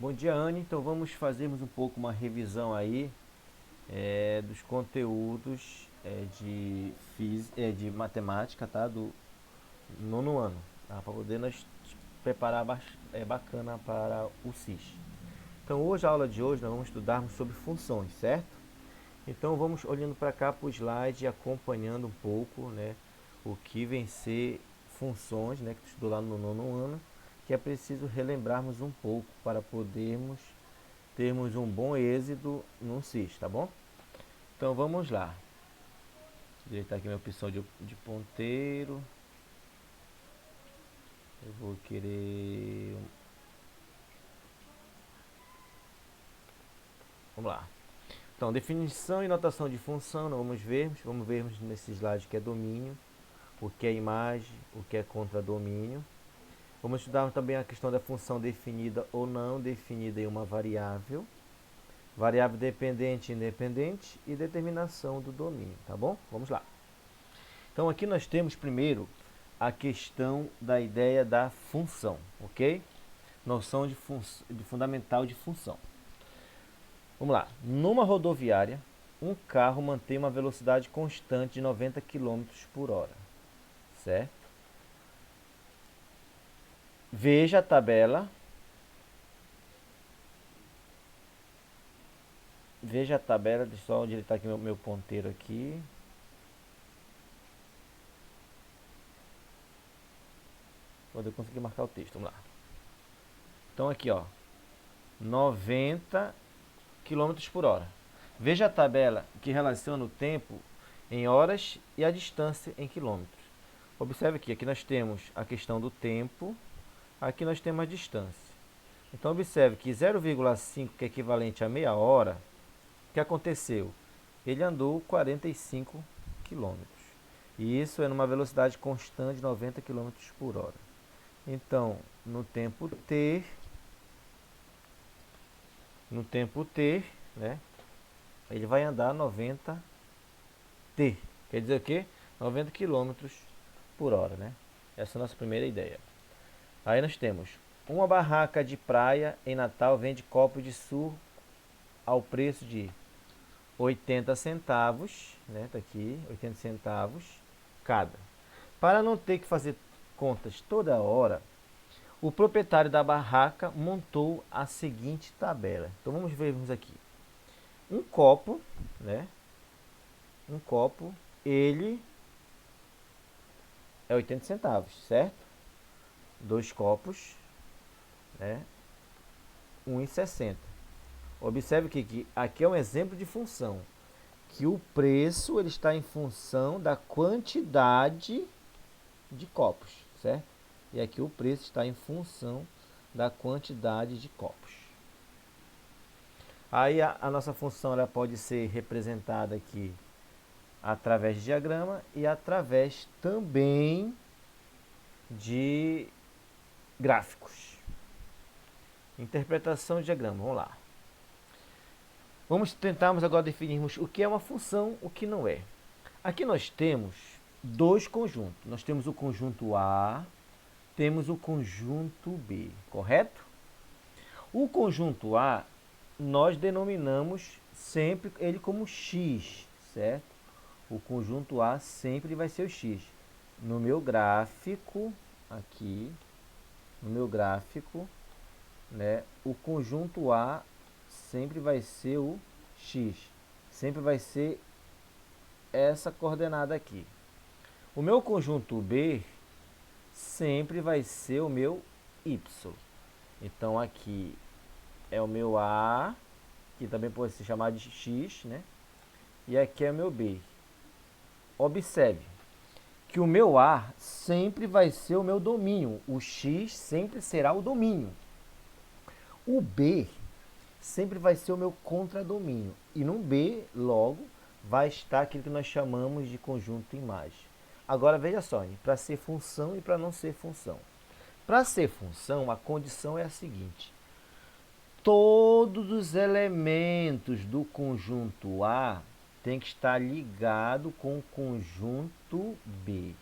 Bom dia, Anne. Então vamos fazermos um pouco uma revisão aí dos conteúdos de matemática, tá? Do nono ano, tá? Para poder nós preparar bacana para o SIS. Então hoje, a aula de hoje, nós vamos estudarmos sobre funções, certo? Então vamos olhando para cá para o slide e acompanhando um pouco, né? O que vem ser funções, né? Que tu estudou lá no nono ano, que é preciso relembrarmos um pouco para podermos termos um bom êxito no SIS, tá bom? Então vamos lá. Direitar aqui minha opção de ponteiro. Eu vou querer. Vamos lá. Então, definição e notação de função, vamos ver nesse slide que é domínio, o que é imagem, o que é contradomínio. Vamos estudar também a questão da função definida ou não definida em uma variável, variável dependente e independente e determinação do domínio, tá bom? Vamos lá. Então aqui nós temos primeiro a questão da ideia da função, ok? Noção de fundamental de função. Vamos lá. Numa rodoviária, um carro mantém uma velocidade constante de 90 quilômetros por hora, certo? Veja a tabela. Veja a tabela, deixa eu só onde ele está aqui meu ponteiro aqui. Quando eu conseguir marcar o texto, vamos lá. Então aqui, ó, 90 quilômetros por hora. Veja a tabela que relaciona o tempo em horas e a distância em quilômetros. Observe aqui nós temos a questão do tempo, aqui nós temos a distância. Então observe que 0,5, que é equivalente a meia hora, o que aconteceu? Ele andou 45 quilômetros. E isso é numa velocidade constante de 90 quilômetros por hora. Então, no tempo t, né, ele vai andar 90t. Quer dizer o quê? 90 quilômetros por hora, né? Essa é a nossa primeira ideia. Aí nós temos uma barraca de praia em Natal vende copo de suco ao preço de 80 centavos, né? Tá aqui, 80 centavos cada. Para não ter que fazer contas toda hora, o proprietário da barraca montou a seguinte tabela. Então vamos vermos aqui. Um copo, né? Um copo, ele é 80 centavos, certo? Dois copos, né? 1,60. Observe que aqui é um exemplo de função, que o preço ele está em função da quantidade de copos, certo? E aqui o preço está em função da quantidade de copos. Aí a nossa função ela pode ser representada aqui através de diagrama e através também de gráficos. Interpretação de diagrama, vamos lá. Vamos tentarmos agora definirmos o que é uma função, o que não é. Aqui nós temos dois conjuntos. Nós temos o conjunto A, temos o conjunto B, correto? O conjunto A, nós denominamos sempre ele como X, certo? O conjunto A sempre vai ser o X. No meu gráfico, aqui, no meu gráfico, né, o conjunto A sempre vai ser o X. Sempre vai ser essa coordenada aqui. O meu conjunto B sempre vai ser o meu Y. Então aqui é o meu A, que também pode se chamar de X, né? E aqui é o meu B. Observe que o meu A sempre vai ser o meu domínio. O X sempre será o domínio. O B sempre vai ser o meu contradomínio. E no B, logo, vai estar aquilo que nós chamamos de conjunto imagem. Agora veja só, para ser função e para não ser função. Para ser função, a condição é a seguinte: todos os elementos do conjunto A tem que estar ligado com o conjunto B.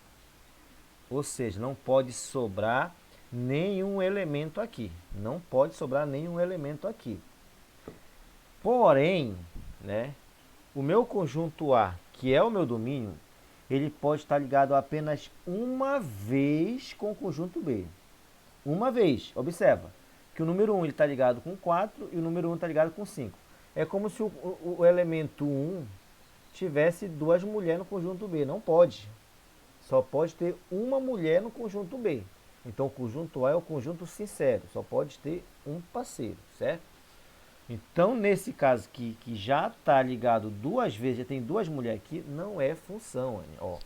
Ou seja, não pode sobrar nenhum elemento aqui. Não pode sobrar nenhum elemento aqui. Porém, né, o meu conjunto A, que é o meu domínio, ele pode estar ligado apenas uma vez com o conjunto B. Uma vez. Observa que o número 1 está ligado com 4 e o número 1 está ligado com 5. É como se o elemento 1 tivesse duas mulheres no conjunto B. Não pode. Só pode ter uma mulher no conjunto B. Então o conjunto A é o conjunto sincero. Só pode ter um parceiro, certo? Então, nesse caso que já está ligado duas vezes, já tem duas mulheres aqui, não é função, Anny. Ó,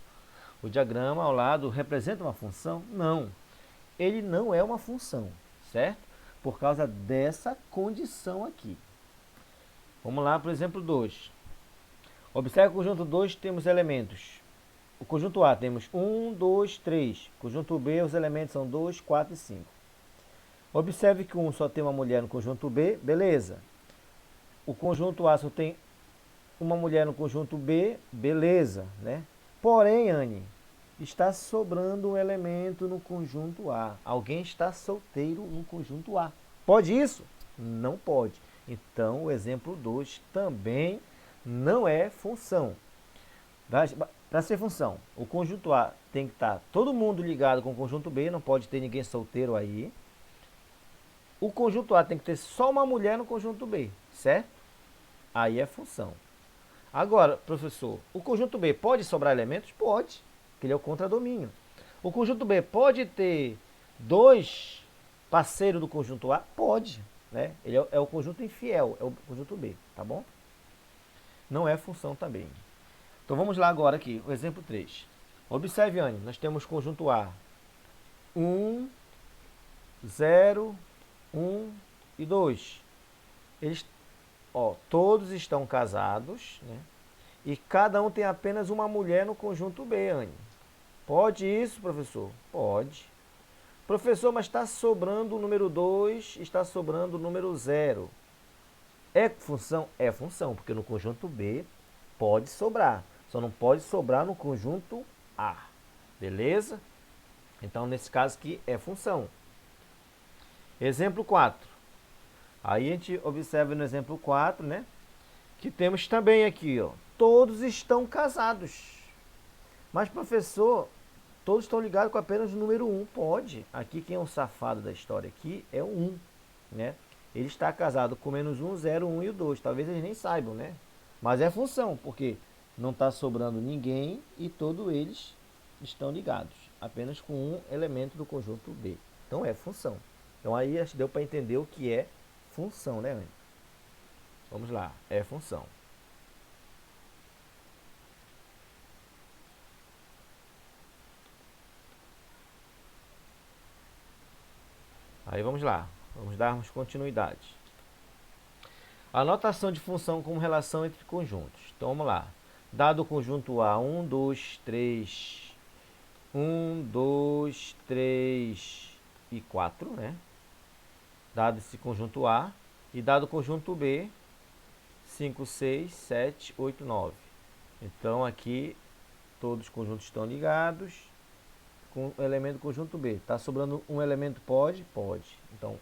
o diagrama ao lado representa uma função? Não. Ele não é uma função, certo? Por causa dessa condição aqui. Vamos lá para o exemplo 2. Observe o conjunto 2, temos elementos. O conjunto A temos 1, 2, 3. Conjunto B, os elementos são 2, 4 e 5. Observe que o 1 só tem uma mulher no conjunto B, beleza. O conjunto A só tem uma mulher no conjunto B, beleza, né? Porém, Anny, está sobrando um elemento no conjunto A. Alguém está solteiro no conjunto A. Pode isso? Não pode. Então, o exemplo 2 também não é função. Para ser função, o conjunto A tem que estar todo mundo ligado com o conjunto B, não pode ter ninguém solteiro aí. O conjunto A tem que ter só uma mulher no conjunto B, certo? Aí é função. Agora, professor, o conjunto B pode sobrar elementos? Pode, porque ele é o contradomínio. O conjunto B pode ter dois parceiros do conjunto A? Pode, né? Ele é o conjunto infiel, é o conjunto B, tá bom? Não é função também. Então vamos lá agora aqui, o exemplo 3. Observe, Anny, nós temos conjunto A 1, 0, 1 e 2. Eles, todos estão casados, né? E cada um tem apenas uma mulher no conjunto B, Anny. Pode isso, professor? Pode. Professor, mas está sobrando o número 2, está sobrando o número 0. É função? É função, porque no conjunto B pode sobrar. Só não pode sobrar no conjunto A. Beleza? Então, nesse caso aqui, é função. Exemplo 4. Aí a gente observa no exemplo 4, né? Que temos também aqui, ó. Todos estão casados. Mas, professor, todos estão ligados com apenas o número 1. Pode. Aqui, quem é o safado da história aqui é o 1, né? Ele está casado com menos 1, 0, 1 e o 2. Talvez eles nem saibam, né? Mas é função, porque não está sobrando ninguém e todos eles estão ligados. Apenas com um elemento do conjunto B. Então é função. Então aí acho que deu para entender o que é função, né, Anny? Vamos lá, é função. Aí vamos lá, vamos darmos continuidade. A notação de função como relação entre conjuntos. Então vamos lá. Dado o conjunto A, 1, 2, 3, 1, 2, 3 e 4, né? Dado esse conjunto A, e dado o conjunto B, 5, 6, 7, 8, 9. Então aqui todos os conjuntos estão ligados com o elemento do conjunto B. Está sobrando um elemento? Pode? Pode. Então,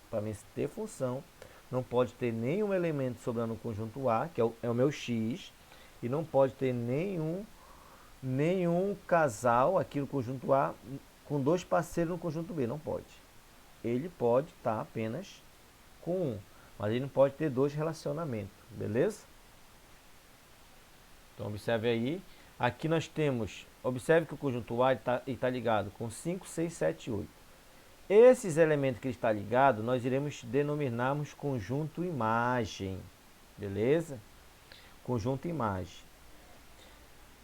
para mim ter função, não pode ter nenhum elemento sobrando no conjunto A, que é o meu X, e não pode ter nenhum casal aqui no conjunto A com dois parceiros no conjunto B. Não pode. Ele pode estar apenas com um, mas ele não pode ter dois relacionamentos, beleza? Então observe aí, aqui nós temos, observe que o conjunto A está ligado com 5, 6, 7 e 8. Esses elementos que ele está ligado, nós iremos denominarmos conjunto imagem, beleza? Conjunto imagem.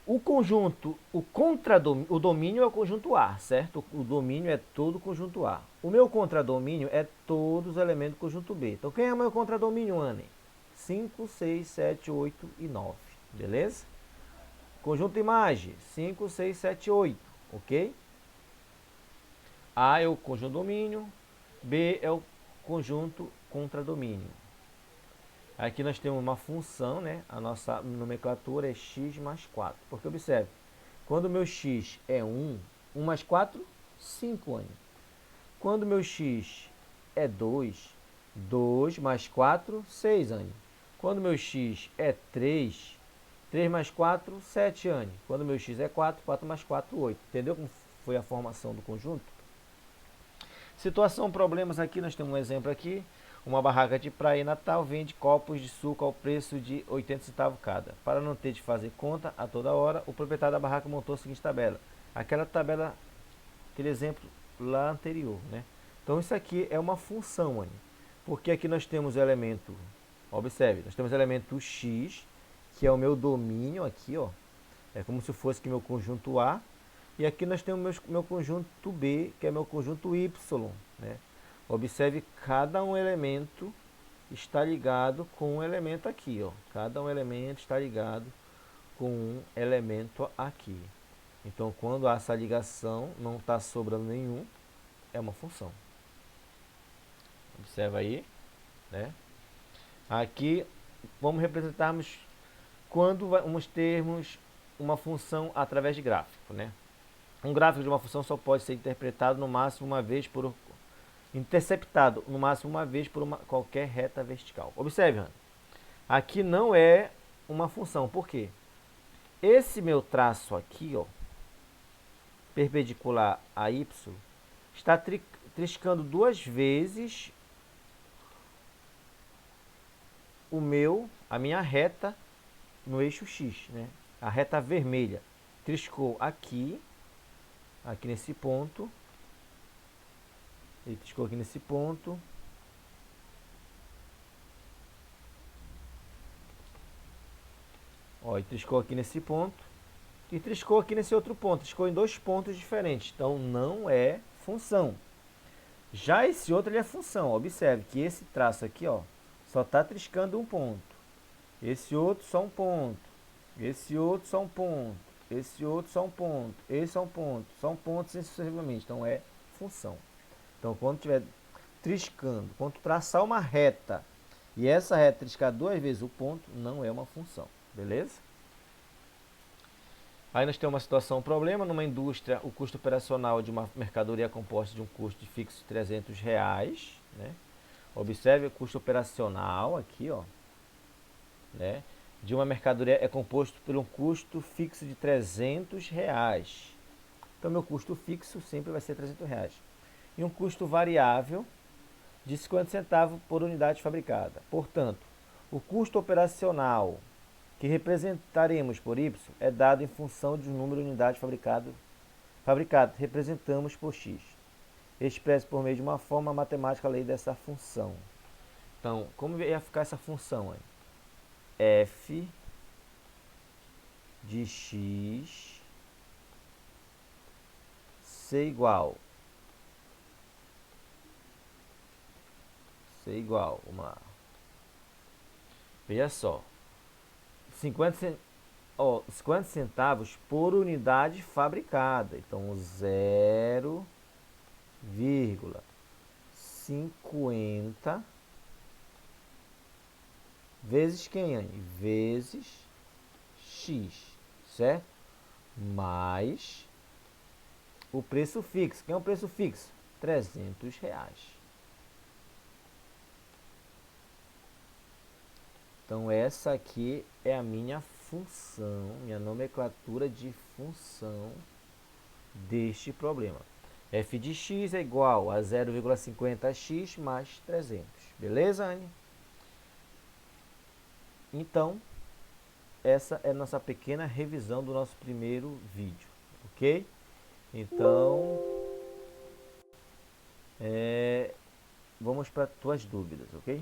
O conjunto, o domínio é o conjunto A, certo? O domínio é todo o conjunto A. O meu contradomínio é todos os elementos do conjunto B. Então, quem é o meu contradomínio, Anny? 5, 6, 7, 8 e 9, beleza? Conjunto imagem, 5, 6, 7, 8, ok? A é o conjunto domínio, B é o conjunto contradomínio. Aqui nós temos uma função, né? A nossa nomenclatura é x mais 4. Porque observe, quando o meu x é 1, 1 mais 4, 5, Anny. Quando meu x é 2, 2 mais 4, 6, Anne. Quando meu x é 3, 3 mais 4, 7, Anne. Quando meu x é 4, 4 mais 4, 8. Entendeu como foi a formação do conjunto? Situação, problemas aqui, nós temos um exemplo aqui. Uma barraca de praia em Natal vende copos de suco ao preço de 80 centavos cada. Para não ter de fazer conta a toda hora, o proprietário da barraca montou a seguinte tabela. Aquela tabela, aquele exemplo lá anterior, né? Então isso aqui é uma função, Anny, porque aqui nós temos o elemento, observe, nós temos o elemento x, que é o meu domínio aqui, ó. É como se fosse aqui meu conjunto A. E aqui nós temos meu conjunto B, que é meu conjunto Y, né? Observe, cada um elemento está ligado com um elemento aqui, ó. Cada um elemento está ligado com um elemento aqui. Então, quando há essa ligação, não está sobrando nenhum, é uma função. Observa aí, né? Aqui, vamos representarmos quando vamos termos uma função através de gráfico, né? Um gráfico de uma função só pode ser interpretado no máximo uma vez por... interceptado no máximo uma vez por qualquer reta vertical. Observe, Ana. Aqui não é uma função. Por quê? Esse meu traço aqui, ó, perpendicular a y, está triscando duas vezes a minha reta no eixo x, né? A reta vermelha triscou aqui nesse ponto. Ele triscou aqui nesse ponto. Ó, ele triscou aqui nesse ponto. E triscou aqui nesse outro ponto. Triscou em dois pontos diferentes. Então, não é função. Já esse outro, ele é função. Observe que esse traço aqui, ó, só está triscando um ponto. Esse outro, só um ponto. Esse outro, só um ponto. Esse outro, só um ponto. Esse é um ponto. Só um ponto, sucessivamente. Então, é função. Então, quando estiver triscando, quando traçar uma reta e essa reta triscar duas vezes o ponto, não é uma função. Beleza? Aí nós temos uma situação, um problema. Numa indústria, o custo operacional de uma mercadoria é composto de um custo de fixo de R$300, né? Observe o custo operacional aqui, ó, né? De uma mercadoria é composto por um custo fixo de R$300. Então, meu custo fixo sempre vai ser R$300. E um custo variável de 50 centavos por unidade fabricada. Portanto, o custo operacional que representaremos por y é dado em função do número de unidades fabricadas, representamos por x. Expresso por meio de uma forma matemática a lei dessa função. Então, como ia ficar essa função aí? F de x ser igual, vamos lá. Veja só, 50 centavos por unidade fabricada. Então, 0,50 vezes quem, Anny? Vezes x, certo? Mais o preço fixo. Quem é o preço fixo? R$300. Então, essa aqui é a minha função, minha nomenclatura de função deste problema. F de x é igual a 0,50x mais 300. Beleza, Anny? Então, essa é a nossa pequena revisão do nosso primeiro vídeo, ok? Então, vamos para as tuas dúvidas, ok?